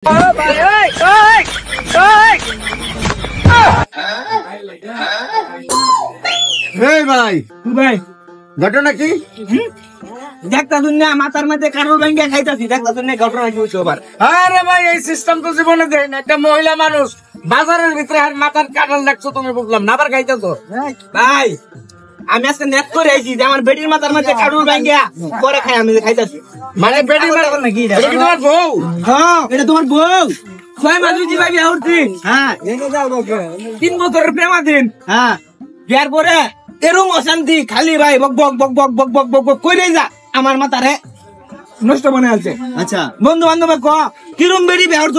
ভাই ঘটনা কি দেখতা দুনিয়া মাথার মধ্যে কারোর ব্যাংকে খাইতাছি দেখতা দুনিয়া ঘটনা কি হইছে আবার। আরে ভাই এই সিস্টেম তো জীবনে দেয় না। একটা মহিলা মানুষ বাজারের ভিতরে আর মাথার কাটাল দেখছো তুমি, বুঝলাম না, আবার খাইতেছো। ভাই আমি আজকে নেট করে আইছি যে আমার বেটির মাথার মধ্যে কারোর ব্যাংকে পরে খাই আমি খাইতাছি। মানে বেটি নাকি এটা কি তোমার বউ? হ্যাঁ এটা তোমার বউ। ছয় মাস হইছি ভাই বিয়া করছি। হ্যাঁ 3 বছরের প্রেমাধীন। হ্যাঁ বিয়ার পরে এরকম অশান্তি খালি ভাই বক বক বক বক বক বক বক বক কইরেই যা আমার মাথারে নষ্ট মনে আছে। আচ্ছা বন্ধু বান্ধব ক কিরম বেড়ি বেহর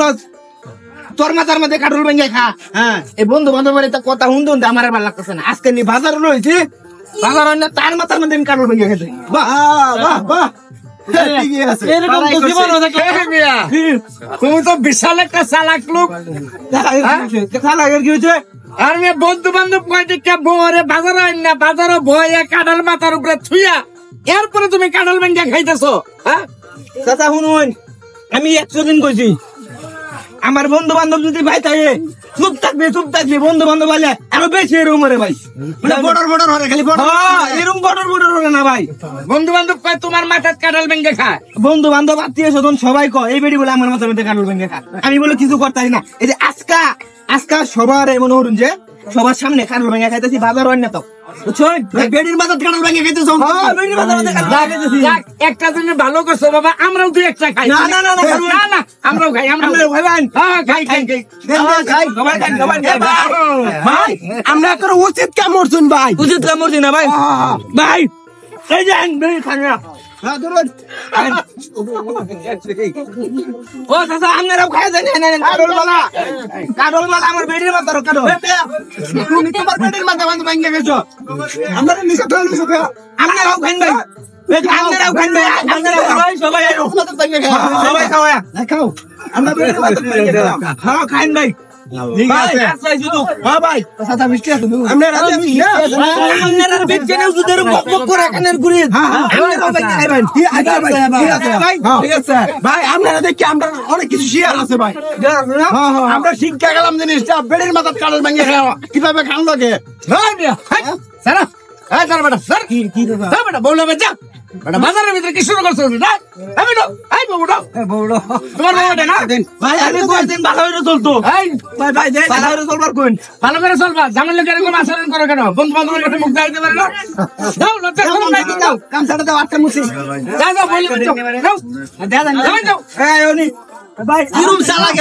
তোর মাথার মধ্যে কাটল ভেঙে খা। হ্যাঁ এই বন্ধু বান্ধবের একটা কথা শুনতে আমার ভালো লাগতেছে না। আজকে নি বাজার রয়েছে বাজার না তার মাথার মধ্যে কাটল ভেঙে খেতে। বাহ বাহ বাহ তুমি তো বিশাল একটা চালাক লোক। আর বন্ধু বান্ধব কয়টা বউরে বাজার আইন না, বাজারে বইয়া কাঁঠাল মাথার উপরে ছুইয়া এরপরে তুমি কাঁঠাল ভেঙে খাইতেছো। হ্যাঁ চাচা শুনুন, আমি 100 দিন কইছি আমার বন্ধু বান্ধব যদি ভাই থাকে চুপ থাকবে বন্ধু বান্ধব বলে আরো বেশি এরকম রে ভাই, মানে বর্ডার হরে খালি এরকম বর্ডার হরে না ভাই। বন্ধু বান্ধব কয় তোমার মাথার কাঁঠাল ভেঙে খায়, বন্ধু বান্ধব আত্মীয় স্বজন সবাই কয় এই বেড়ি বলে আমার মাথার মধ্যে কাঁঠাল ভেঙে খায়। আমি বলে কিছু করতে না। এই যে আজকা সবার মনে করুন যে সবার সামনে কাঁঠাল ভেঙে খাইতেছি বাজার অন্য তো বেড়ির মাথার কাঁঠাল ভেঙে খাইতেছ। একটা দিন ভালো করছো বাবা, আমরাও দুই একটা খাই। না আমরাও খাই, ভাই আমরা একটা উচিত কাম করছুন ভাই, উচিত কাম করছি না ভাই। ভাই এই যে খানা ও চাচা আপনারাও খাই দেন কাটল মালা আমার বেড়ির মাথার কাটল। তুমি তোমার বেড়ির মাথা ভেঙে গেছো, আমরা নিচে আপনারাও খাইন ভাই, আপনারাও খাইন ভাই, আপনারাও খাই সবাই সবাই খাও আমরা বেড়ির মাথা ভেঙে গেলাম। হ্যাঁ খাইন ভাই অনেক কিছু শেয়ার আছে ভাই। আমরা শিক্ষা গেলাম জিনিসটা বেড়ির মাথার কাঁঠাল ভেঙে খাওয়া কিভাবে খান লাগে। বাজারের ভিতরে কি শুরু করছো? ভালো করে চলবা, জামাই লোক এরকম আচরণ করো কেন? বন্ধু বান্ধবের কাছে মুখ দাঁড়াইতে পারে না?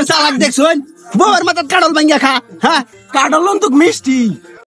চালাক দেখছো বউয়ের মাথার কাঁঠাল ভাঙ্গা খা। হ্যাঁ কাঁঠাল তো মিষ্টি।